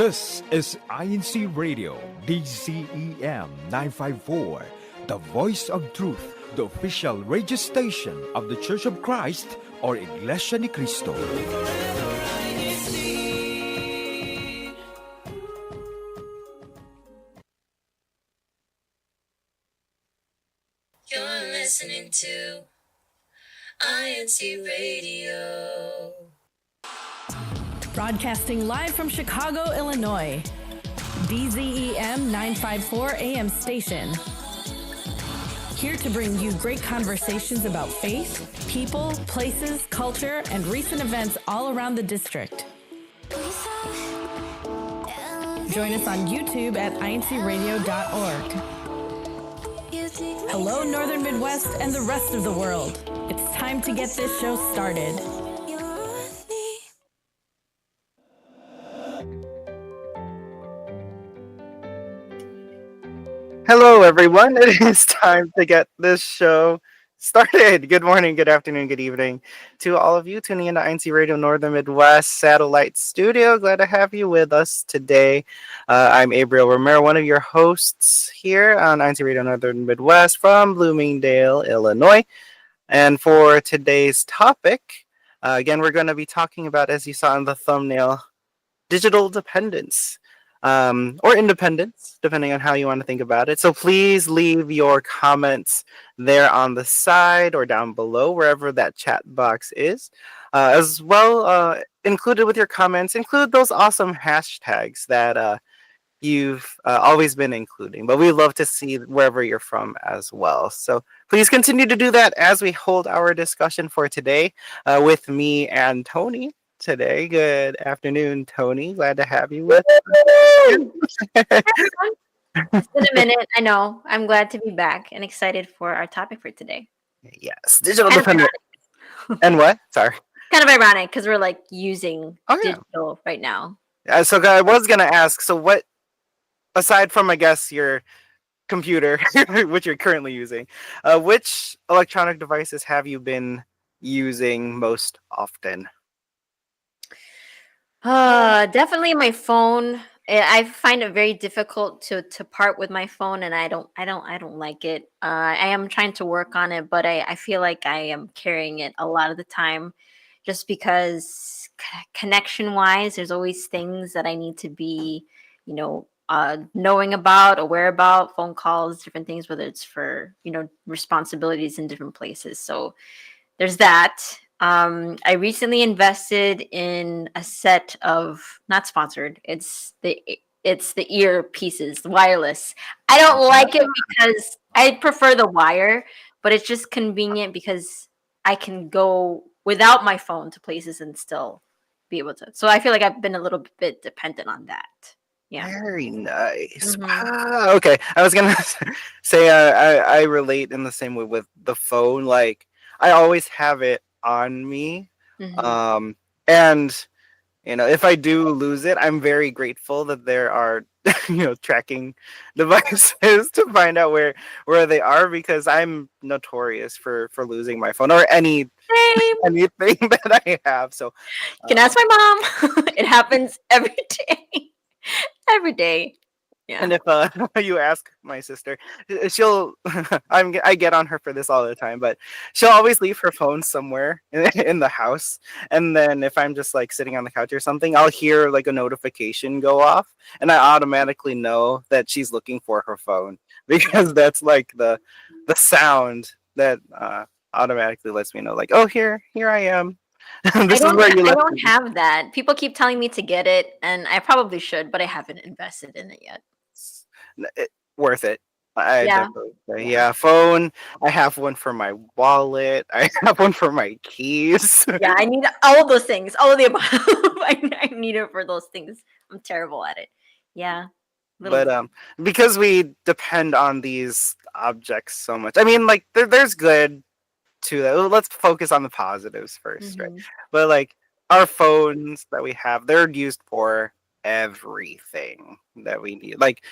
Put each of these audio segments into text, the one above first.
This is INCRadio DCEM 954, the voice of truth, the official radio station of the Church of Christ or Iglesia ni Cristo. You're listening to INC Radio. Broadcasting live from Chicago, Illinois. DZEM 954 AM station. Here to bring you great conversations about faith, people, places, culture, and recent events all around the district. Join us on YouTube at INCradio.org. Hello, Northern Midwest and the rest of the world. It's time to get this show started. Hello, everyone. It is time to get this show started. Good morning, good afternoon, good evening to all of you tuning into INCRadio Northern Midwest Satellite Studio. Glad to have you with us today. I'm Abriel Romero, one of your hosts here on INCRadio Northern Midwest from Bloomingdale, Illinois. And for today's topic, again, we're going to be talking about, as you saw in the thumbnail, digital dependence. Or independence, depending on how you want to think about it. So please leave your comments there on the side or down below, wherever that chat box is. As well, included with your comments, include those awesome hashtags that you've always been including. But we love to see wherever you're from as well. So please continue to do that as we hold our discussion for today with me and Tony. Today. Good afternoon, Tony. Glad to have you with us. It's been a minute. I know. I'm glad to be back and excited for our topic for today. Yes, digital dependence. And what? Sorry. Kind of ironic because we're like using digital right now. So I was going to ask, so what, aside from, I guess, your computer, which you're currently using, which electronic devices have you been using most often? Definitely my phone. I find it very difficult to part with my phone, and I don't like it. I am trying to work on it, but I feel like I am carrying it a lot of the time, just because connection wise, there's always things that I need to be, knowing about, aware about, phone calls, different things, whether it's for responsibilities in different places. So there's that. I recently invested in a set of, not sponsored, it's the earpieces, wireless. I don't like it because I prefer the wire, but it's just convenient because I can go without my phone to places and still be able to. So I feel like I've been a little bit dependent on that. Yeah. Very nice. Mm-hmm. Okay. I was going to say I relate in the same way with the phone. Like, I always have it on me. Mm-hmm. And if I do lose it, I'm very grateful that there are tracking devices to find out where they are, because I'm notorious for losing my phone or anything that I have. So you can ask my mom. It happens every day. Yeah. And if you ask my sister, she'll I get on her for this all the time, but she'll always leave her phone somewhere in the house. And then if I'm just like sitting on the couch or something, I'll hear like a notification go off, and I automatically know that she's looking for her phone, because that's like the sound that automatically lets me know, like, oh, here I am. This is where you. I don't have that. People keep telling me to get it, and I probably should, but I haven't invested in it yet. Worth it. I definitely say. Yeah, phone. I have one for my wallet. I have one for my keys. Yeah, I need all of those things. All of the above. I need it for those things. I'm terrible at it. Yeah. But because we depend on these objects so much. I mean, like there's good to that. Let's focus on the positives first, right? But like our phones that we have, they're used for everything that we need. Like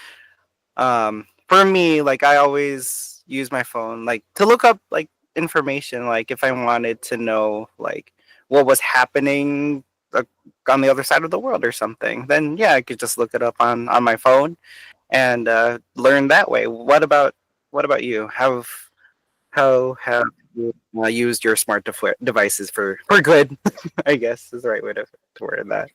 for me, like I always use my phone like to look up like information, like if I wanted to know like what was happening on the other side of the world or something, then yeah, I could just look it up on my phone and learn that way. What about you? How have you used your smart devices for good? I guess is the right way to word that.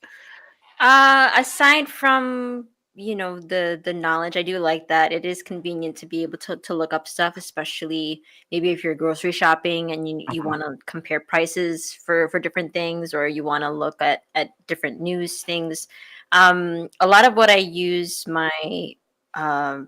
Aside from the knowledge, I do like that it is convenient to be able to look up stuff, especially maybe if you're grocery shopping and you Mhm. want to compare prices for different things, or you want to look at different news things. A lot of what I use my uh,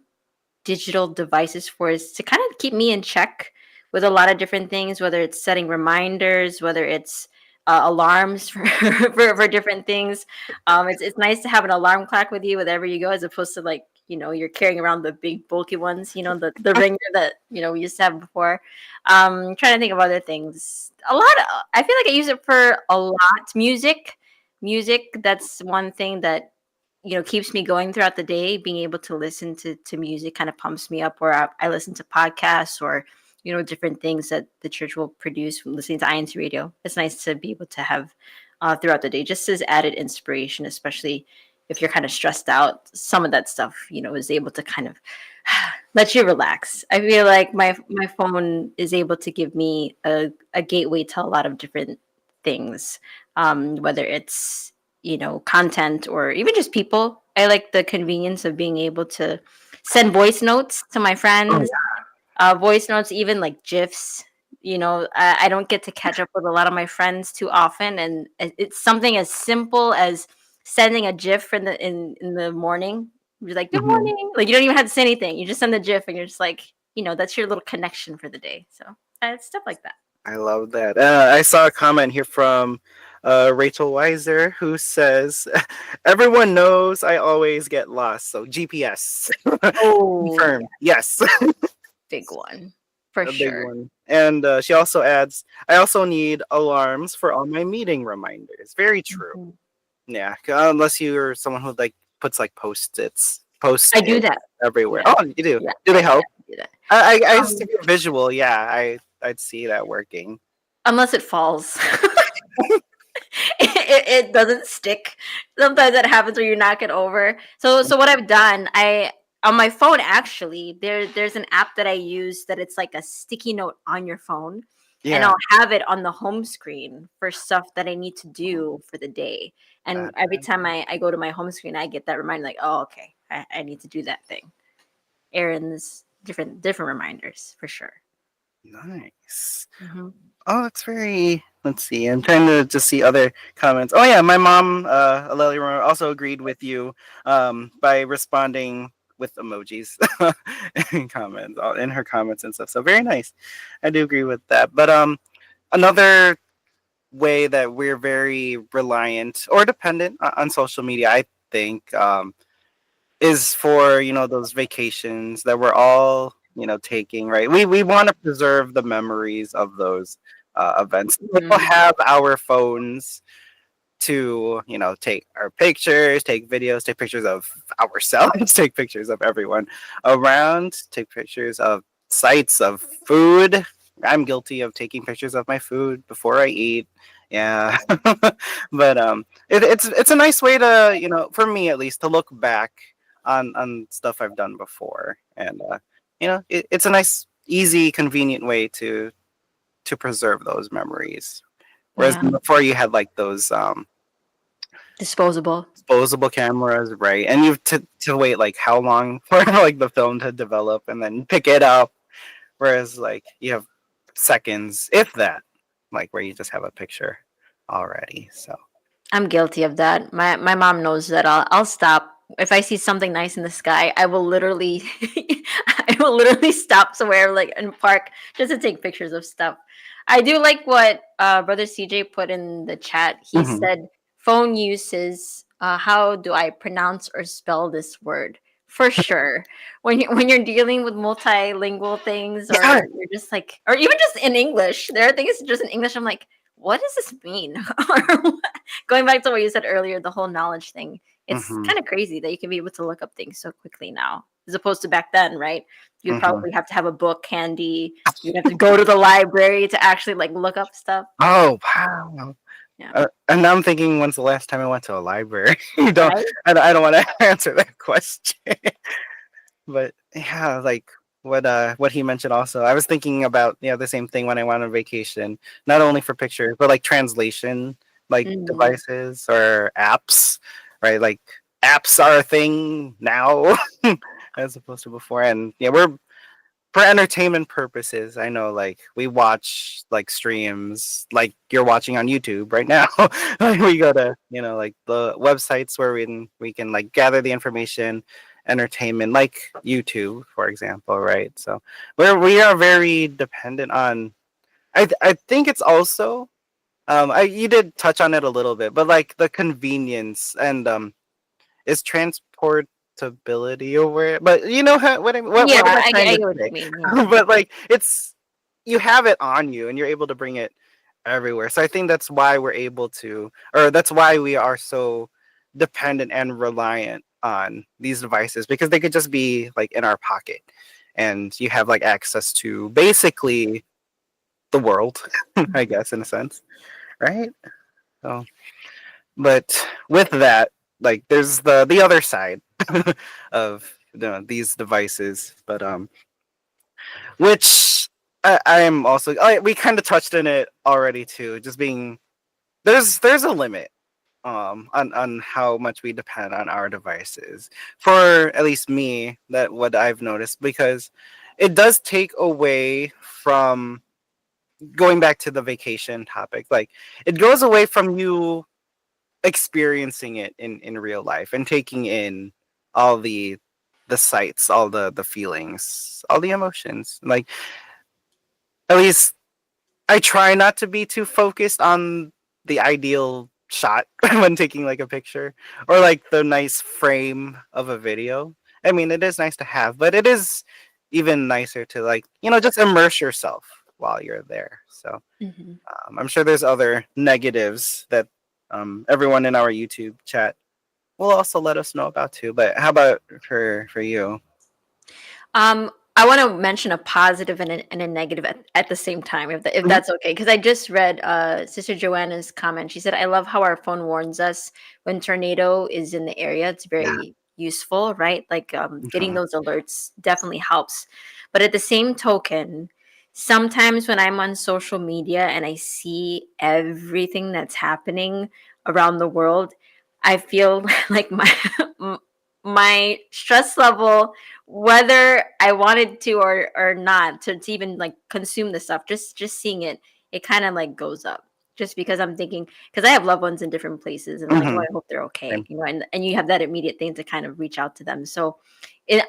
digital devices for is to kind of keep me in check with a lot of different things, whether it's setting reminders, whether it's alarms for different things. It's nice to have an alarm clock with you wherever you go, as opposed to like you're carrying around the big bulky ones, the ringer that we used to have before. Trying to think of other things. I feel like I use it for a lot. Music. That's one thing that keeps me going throughout the day. Being able to listen to music kind of pumps me up, or I listen to podcasts, or different things that the church will produce from listening to INC radio. It's nice to be able to have throughout the day, just as added inspiration, especially if you're kind of stressed out. Some of that stuff is able to kind of let you relax. I feel like my phone is able to give me a gateway to a lot of different things, whether it's content or even just people. I like the convenience of being able to send voice notes to my Oh, friends, voice notes, even like GIFs. I don't get to catch up with a lot of my friends too often, and it's something as simple as sending a GIF in the morning. You're like, "Good mhm. morning!" Like you don't even have to say anything. You just send the GIF, and you're just like, that's your little connection for the day. So stuff like that. I love that. I saw a comment here from Rachel Weiser who says, "Everyone knows I always get lost, so GPS." Oh yeah, Confirmed. Yes, big one for a big sure. one. And she also adds, "I also need alarms for all my meeting reminders." Very true. Mhm. Yeah, unless you're someone who like puts like post I do it that. everywhere. Yeah, Oh, you do. yeah, Do I they help? do that. I see Um, your visual. Yeah, I'd see that working. unless it falls. It doesn't stick. Sometimes that happens where you knock it over. So what I've done, I on my phone actually, there's an app that I use that it's like a sticky note on your phone, and Yeah. I'll have it on the home screen for stuff that I need to do for the day. And That, every time I go to my home screen, I get that reminder like, oh, okay, I need to do that thing. Errands, different reminders for sure. nice. Hmm. Oh, that's very. Let's see. I'm trying to just see other comments. Oh yeah, my mom, Aleli, also agreed with you by responding with emojis in comments, in her comments and stuff. So very nice. I do agree with that. But another way that we're very reliant or dependent on social media, I think, is for those vacations that we're all taking, right? We want to preserve the memories of those events. We'll Hmm. have our phones to take our pictures, take videos, take pictures of ourselves, take pictures of everyone around, take pictures of sites of food. I'm guilty of taking pictures of my food before I eat. Yeah. But it's a nice way to for me at least to look back on stuff I've done before, and it's a nice, easy, convenient way to preserve those memories. Whereas Yeah, before you had like those disposable. disposable cameras, right? And you have to wait like how long for like the film to develop and then pick it up. Whereas like you have seconds, if that, like where you just have a picture already. So I'm guilty of that. My mom knows that I'll stop if I see something nice in the sky. I will literally I will literally stop somewhere like in park just to take pictures of stuff. I do like what brother CJ put in the chat. He mhm. said phone uses. How do I pronounce or spell this word? For sure, when you're dealing with multilingual things, or Yeah. you're just like, or even just in English, there are things just in English. I'm like, what does this mean? Or going back to what you said earlier, the whole knowledge thing, it's Hmm. kind of crazy that you can be able to look up things so quickly now, as opposed to back then, right? You'd Hmm. probably have to have a book handy. You'd have to go to the library to actually like look up stuff. Oh wow. And now I'm thinking, when's the last time I went to a library? Right? I don't want to answer that question. But yeah, like what he mentioned also. I was thinking about the same thing when I went on vacation. Not only for pictures, but like translation, like Mhm. devices or apps, right? Like apps are a thing now as opposed to before. And yeah, we're for entertainment purposes. I know like we watch like streams like you're watching on YouTube right now. Like, we go to like the websites where we can like gather the information, entertainment like YouTube, for example, right? So we are very dependent on. I think it's also you did touch on it a little bit, but like the convenience and is transportability over it. But you know Yeah, what am I trying I to get what say? you mean. Yeah. But like it's you have it on you and you're able to bring it everywhere. So I think that's why we're able to, or that's why we are so dependent and reliant on these devices, because they could just be like in our pocket and you have like access to basically the world, I guess, in a sense, right? So, but with that, like there's the other side of these devices, but which I am also we kind of touched on it already too, just being there's a limit on how much we depend on our devices, for at least me, that what I've noticed, because it does take away from, going back to the vacation topic, like it goes away from you experiencing it in real life and taking in all the sights, all the feelings, all the emotions. Like at least I try not to be too focused on the ideal shot when taking like a picture, or like the nice frame of a video. I mean, it is nice to have, but it is even nicer to like, just immerse yourself while you're there. So Mhm. I'm sure there's other negatives that everyone in our YouTube chat will also let us know about too. But how about for you? I want to mention a positive and a negative at the same time, if Mhm. that's okay. Because I just read Sister Joanna's comment. She said, "I love how our phone warns us when tornado is in the area. It's Yeah. very useful, right? Like getting Mhm. those alerts definitely helps. But at the same token, sometimes when I'm on social media and I see everything that's happening around the world, I feel like my stress level, whether I wanted to or not, to even like consume the stuff, just seeing it, it kind of like goes up. Just because I'm thinking, because I have loved ones in different places, and I'm like, oh, Mhm. I hope they're okay, Same. and you have that immediate thing to kind of reach out to them. So,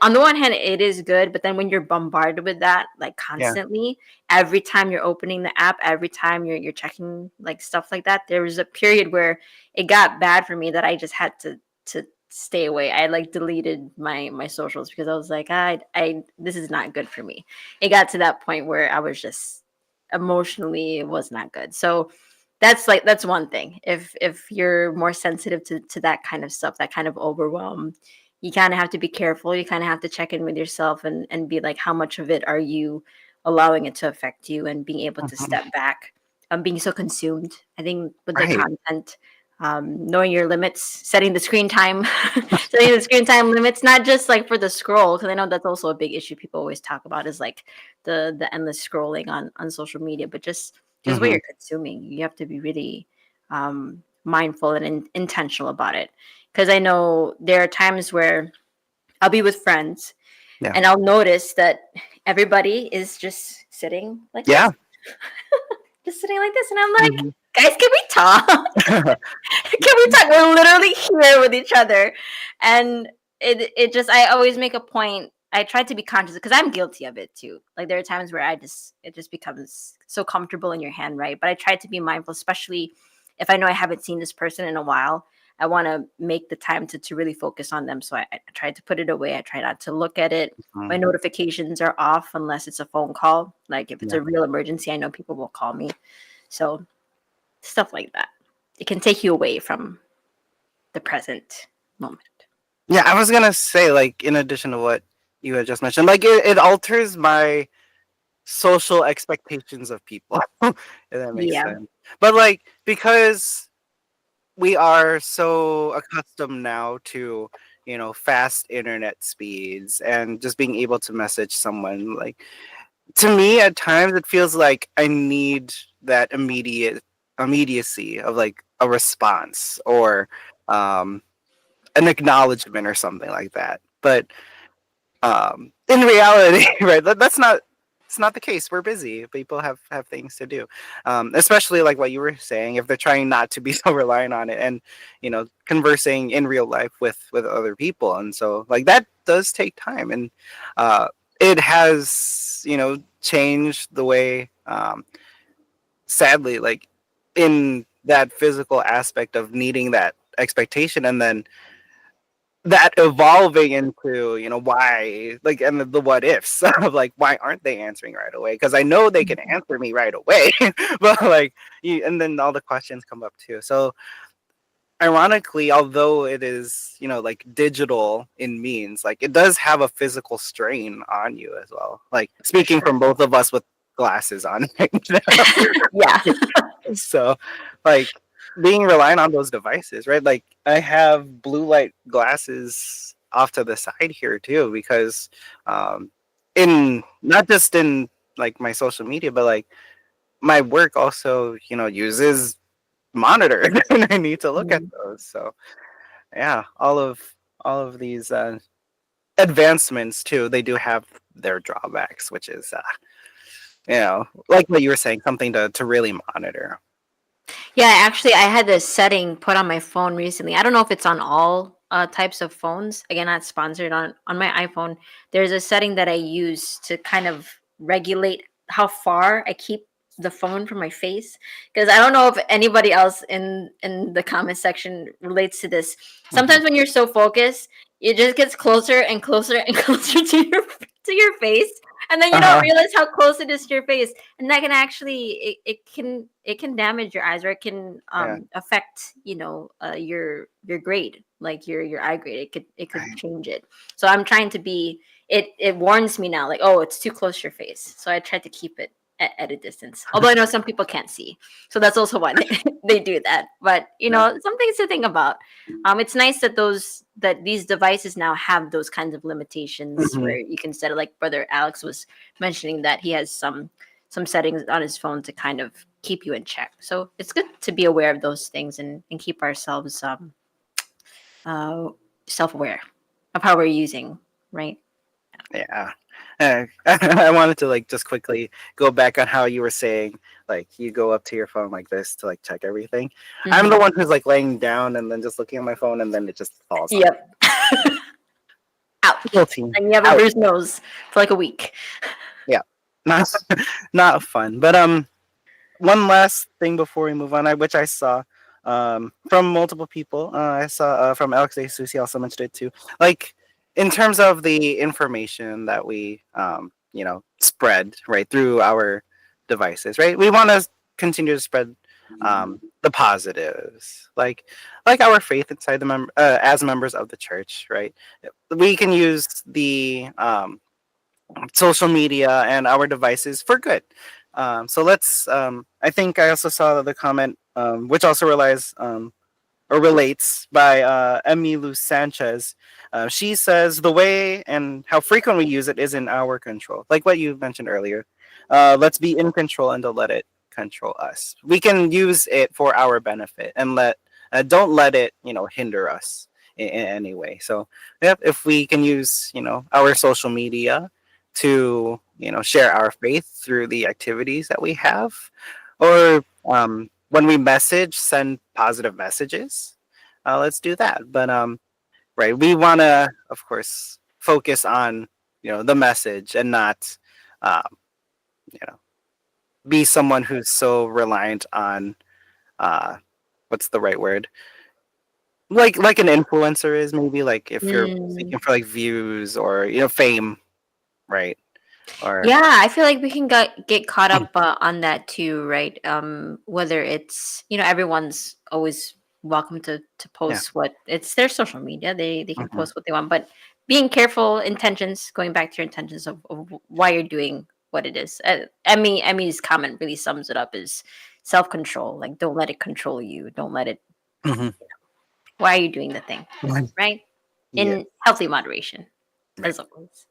on the one hand, it is good, but then when you're bombarded with that, like Yeah. constantly, every time you're opening the app, every time you're checking like stuff like that, there was a period where it got bad for me that I just had to stay away. I like deleted my socials because I was like, I this is not good for me. It got to that point where I was just emotionally, it was not good. So that's one thing. If you're more sensitive to that kind of stuff, that kind of overwhelm, you kind of have to be careful. You kind of have to check in with yourself and be like, how much of it are you allowing it to affect you, and being able to Mhm. step back, being so consumed, I think, with the Right. content, knowing your limits, setting the screen time, setting the screen time limits, not just like for the scroll, because I know that's also a big issue people always talk about, is like the endless scrolling on social media, but just what Mhm. you're consuming. You have to be really mindful and intentional about it. Because I know there are times where I'll be with friends Yeah. and I'll notice that everybody is just sitting like this, Yeah. just sitting like this, and I'm like, Mhm. guys, can we talk? Can we talk? We're literally here with each other. And it just, I always make a point. I try to be conscious because I'm guilty of it too. Like there are times where it just becomes so comfortable in your hand, right? But I try to be mindful, especially if I know I haven't seen this person in a while. I want to make the time to really focus on them. So I try to put it away. I try not to look at it. My Mhm. notifications are off unless it's a phone call. Like if it's Yeah. a real emergency, I know people will call me. So stuff like that. It can take you away from the present moment. Yeah, I was gonna say, like, in addition to what you had just mentioned, like it alters my social expectations of people. If that makes Yeah. sense. But like because we are so accustomed now to fast internet speeds and just being able to message someone, like to me at times it feels like I need that immediacy of like a response or um an acknowledgement or something like that. But in reality, right, that's not, it's not the case. We're busy, people have things to do, especially like what you were saying, if they're trying not to be so reliant on it and conversing in real life with other people. And so like that does take time, and uh it has changed the way, sadly, like in that physical aspect of needing that expectation, and then that evolving into why, like, and the what ifs of like, why aren't they answering right away, because I know they can answer me right away. But like and then all the questions come up too. So ironically, although it is like digital in means, like it does have a physical strain on you as well, like speaking from both of us with glasses on right now. Yeah. So like being reliant on those devices, right? Like I have blue light glasses off to the side here too, because um in not just in like my social media, but like my work also uses monitors and I need to look at Mhm. those. So yeah, all of these advancements too, they do have their drawbacks, which is like what you were saying, something to really monitor. Yeah, actually, I had this setting put on my phone recently. I don't know if it's on all types of phones. Again, not sponsored on my iPhone. There's a setting that I use to kind of regulate how far I keep the phone from my face. Because I don't know if anybody else in the comment section relates to this. Mhm. Sometimes when you're so focused, it just gets closer and closer and closer to your face, and then you don't Uh-huh. realize how close it is to your face, and that can actually it can damage your eyes, or it can Yeah. affect your grade, like your eye grade. It could Right. change it. So I'm trying to be, it warns me now, like, oh, it's too close to your face, so I try to keep it at a distance, although I know some people can't see, so that's also why they do that. But Yeah. some things to think about. It's nice that these devices now have those kinds of limitations Mhm. where you can set it, like Brother Alex was mentioning, that he has some settings on his phone to kind of keep you in check. So it's good to be aware of those things, and keep ourselves uh, self-aware of how we're using, right? Yeah. I wanted to like just quickly go back on how you were saying like you go up to your phone like this to like check everything. I'm the Hmm. one who's like laying down and then just looking at my phone and then it just falls on. Yep. Ouch. Guilty. And you have a Out. bruised nose for like a week. Yeah. Not not fun. But one last thing before we move on, which I saw from multiple people. I saw from Alex Jesus, he also mentioned it too. Like in terms of the information that we spread right through our devices, right? We want to continue to spread the positives, like our faith inside as members of the church, right? We can use the social media and our devices for good. So let's. I think I also saw the comment, which also relies or relates by Emilu Sanchez. She says the way and how frequent we use it is in our control, like what you mentioned earlier. Let's be in control and don't let it control us. We can use it for our benefit and don't let it hinder us in any way. So yep, if we can use our social media to share our faith through the activities that we have, or when we message, send positive messages, let's do that. But right, we want to of course focus on the message and not um, you know be someone who's so reliant on uh, what's the right word, like an influencer is, maybe like if you're Mm. seeking for like views or fame, right? Or Yeah, I feel like we can get caught up on that too, right? Whether it's, everyone's always welcome to yeah. post what it's their social media. They can Mhm. post what they want, but being careful, intentions, going back to your intentions of why you're doing what it is. Emmy's comment really sums it up as self-control. Like, don't let it control you. Don't let it. Mhm. Why are you doing the thing, right? Yeah. In healthy moderation, as always.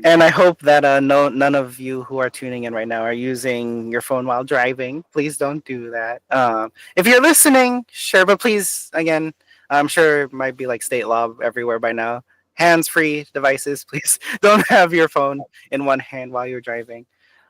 And I hope that none of you who are tuning in right now are using your phone while driving. Please don't do that. If you're listening, sure, but please, again, I'm sure it might be like state law everywhere by now. Hands-free devices, please don't have your phone in one hand while you're driving.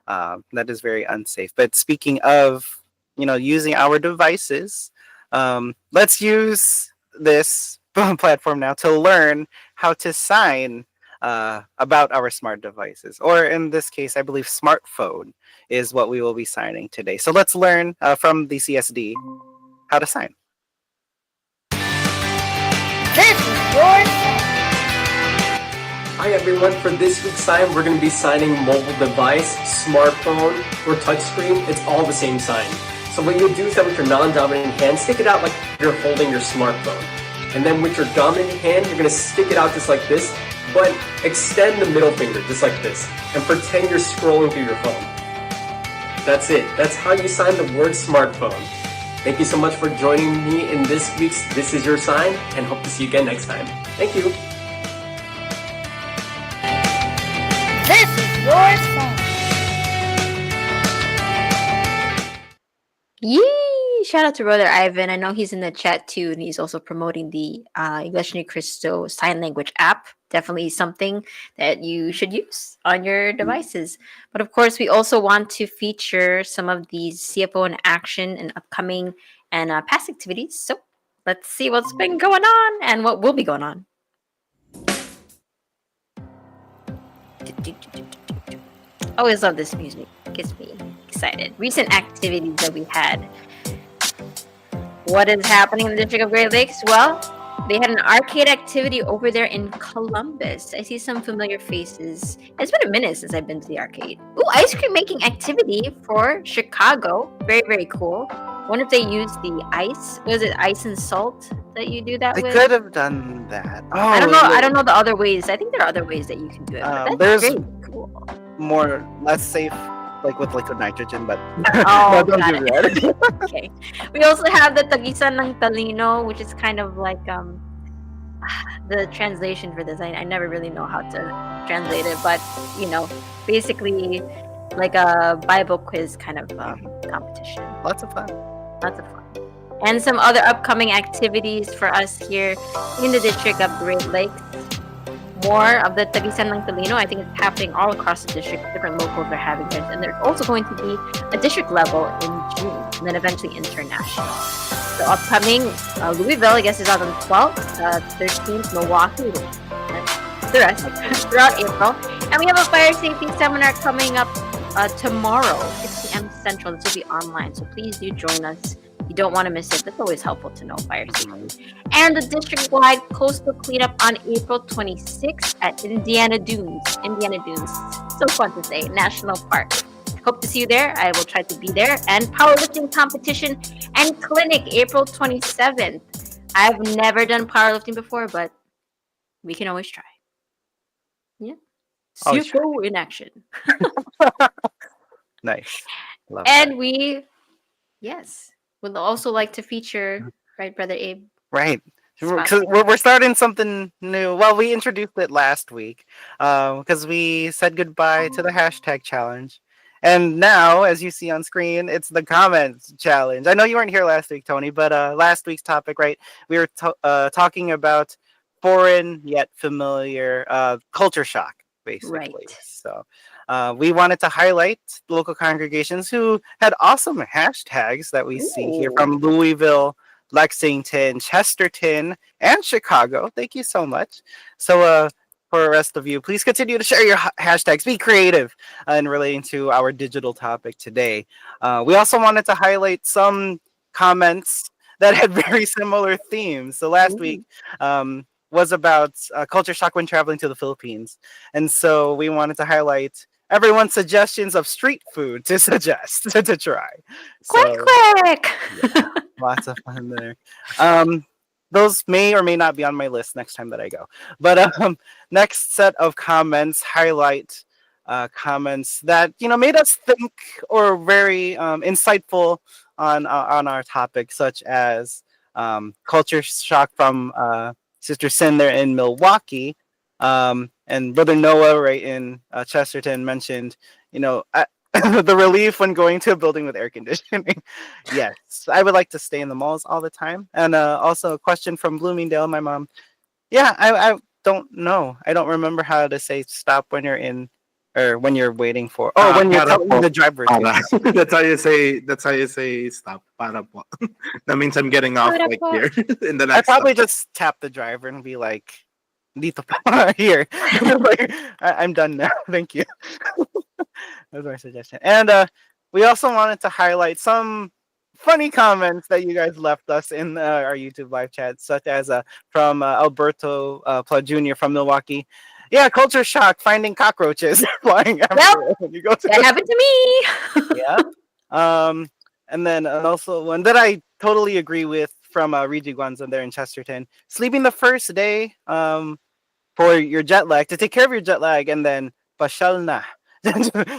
That is very unsafe. But speaking of, using our devices, let's use this platform now to learn how to sign about our smart devices. Or in this case, I believe smartphone is what we will be signing today. So let's learn from the CSD how to sign. This is your sign. Hi everyone, for this week's sign, we're going to be signing mobile device, smartphone, or touchscreen. It's all the same sign. So what you'll do is that with your non-dominant hand, stick it out like you're holding your smartphone. And then with your dominant hand, you're going to stick it out just like this, but extend the middle finger just like this, and pretend you're scrolling through your phone. That's it. That's how you sign the word smartphone. Thank you so much for joining me in this week's This Is Your Sign, and hope to see you again next time. Thank you. This is your sign. Yee! Shout out to brother Ivan. I know he's in the chat too, and he's also promoting the iglesianicristo sign language app. Definitely something that you should use on your devices. But of course, we also want to feature some of these CFO in action and upcoming and past activities. So let's see what's been going on and what will be going on. Always love this music. Gets me excited. Recent activities that we had. What is happening in the District of Great Lakes? Well, they had an arcade activity over there in Columbus. I see some familiar faces. It's been a minute since I've been to the arcade. Ooh, ice cream making activity for Chicago. Very, very cool. Wonder if they use the ice. Was it ice and salt that you do that They with? could have done that. Oh, I don't know. I don't know the other ways. I think there are other ways that you can do it. But that's there's very cool. less safe, like with liquid nitrogen, but Oh, no, don't got do it. that. Okay. We also have the Tagisan ng Talino, which is kind of like the translation for this. I never really know how to translate it, but basically like a Bible quiz kind of competition. Lots of fun. Lots of fun. And some other upcoming activities for us here in the District of Great Lakes. More of the Tagisan ng Talino. I think it's happening all across the district. Different locals are having it. And there's also going to be a district level in June, and then eventually international. So upcoming, Louisville, I guess, is on the 12th, 13th, Milwaukee, the rest throughout April. And we have a fire safety seminar coming up tomorrow, 6 p.m. Central. This will be online, so please do join us. You don't want to miss it. That's always helpful to know fire safety. And the district-wide coastal cleanup on April 26th at Indiana Dunes. Indiana Dunes. So fun to say. National Park. Hope to see you there. I will try to be there. And powerlifting competition and clinic April 27th. I've never done powerlifting before, but we can always try. Yeah. Always CFO in action. Nice. Love And that. we, yes, would also like to feature, right, Brother Abe? Right. Spot. So we're starting something new. Well, we introduced it last week because we said goodbye to the hashtag challenge. And now, as you see on screen, it's the comments challenge. I know you weren't here last week, Tony, but last week's topic, right? We were talking about foreign yet familiar culture shock, basically. Right. So we wanted to highlight local congregations who had awesome hashtags that we see here Ooh. from Louisville, Lexington, Chesterton, and Chicago. Thank you so much. So for the rest of you, please continue to share your hashtags. Be creative in relating to our digital topic today. We also wanted to highlight some comments that had very similar themes. So last week was about culture shock when traveling to the Philippines. And so we wanted to highlight everyone's suggestions of street food to suggest, to try. Quick! Lots of fun there. Those may or may not be on my list next time that I go. But next set of comments highlight comments that made us think or very insightful on our topic, such as culture shock from Sister Sin there in Milwaukee, and Brother Noah right in Chesterton mentioned, the relief when going to a building with air conditioning. Yes, I would like to stay in the malls all the time. And also a question from Bloomingdale, my mom. Yeah, I don't know. I don't remember how to say stop when you're in or when you're waiting for. Oh, when you're Para telling po. the driver Para. to. That's how you say stop. Para po. That means I'm getting off Para like po. here in the I next probably stop. just tap the driver and be like, "Dito pa here." Like, I'm done now. Thank you. That's my suggestion. And we also wanted to highlight some funny comments that you guys left us in our YouTube live chat, such as from Alberto Pla Jr. from Milwaukee. Yeah, culture shock finding cockroaches flying everywhere when you go to That happened to me. yeah. And then also one that I totally agree with from Riji Guanzon there in Chesterton. Sleeping the first day for your jet lag, to take care of your jet lag, and then pasyal na.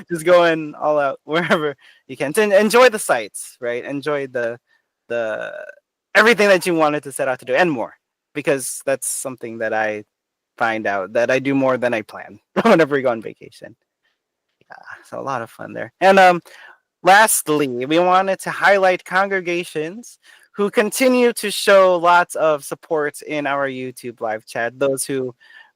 Just going all out wherever you can to enjoy the sights, right? Enjoy the everything that you wanted to set out to do and more, because that's something that I find out that I do more than I plan whenever we go on vacation. Yeah, so a lot of fun there. And lastly, we wanted to highlight congregations who continue to show lots of support in our YouTube live chat. Those who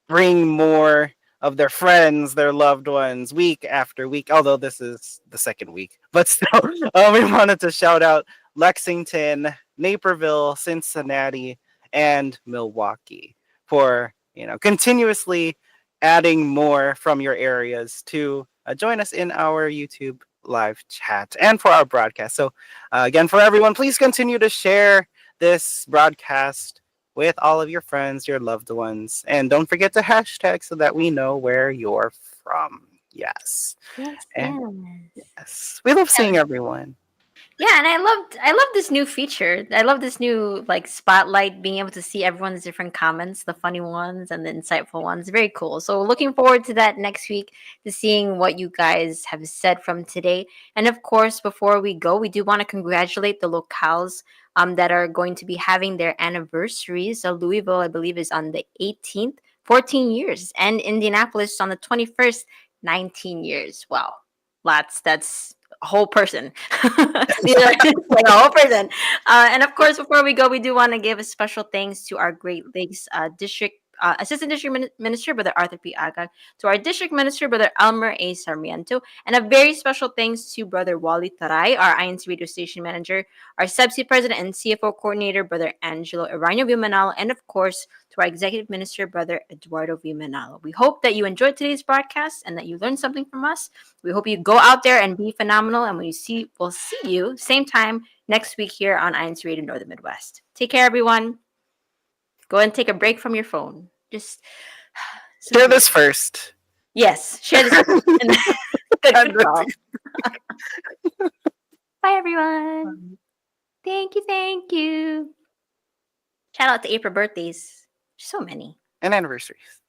bring more of their friends, their loved ones, week after week. Although this is the second week, but still, we wanted to shout out Lexington, Naperville, Cincinnati, and Milwaukee for continuously adding more from your areas to join us in our YouTube live chat and for our broadcast. So again, for everyone, please continue to share this broadcast with all of your friends, your loved ones, and don't forget to hashtag so that we know where you're from. Yes. Yes. We love seeing everyone. Yeah, and I love this new feature. I love this new spotlight, being able to see everyone's different comments, the funny ones and the insightful ones. Very cool. So looking forward to that next week, to seeing what you guys have said from today. And of course, before we go, we do want to congratulate the locales that are going to be having their anniversaries. So Louisville, I believe, is on the 18th, 14 years, and Indianapolis on the 21st, 19 years. Wow, that's a whole person. Like a whole person. And of course, before we go, we do want to give a special thanks to our Great Lakes District Assistant District Minister, Brother Arthur P. Agag, to our District Minister, Brother Elmer A. Sarmiento, and a very special thanks to Brother Wally Taray, our INC Radio Station Manager, our CEBSI President and CFO Coordinator, Brother Angelo Irano Vimanalo, and of course, to our Executive Minister, Brother Eduardo Vimanalo. We hope that you enjoyed today's broadcast and that you learned something from us. We hope you go out there and be phenomenal, and we'll see you same time next week here on INC Radio Northern Midwest. Take care, everyone. Go and take a break from your phone. Just share this first. Yes, share this. Good call. Bye, everyone. Thank you. Shout out to April birthdays. So many. And anniversaries.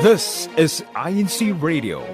This is INC Radio,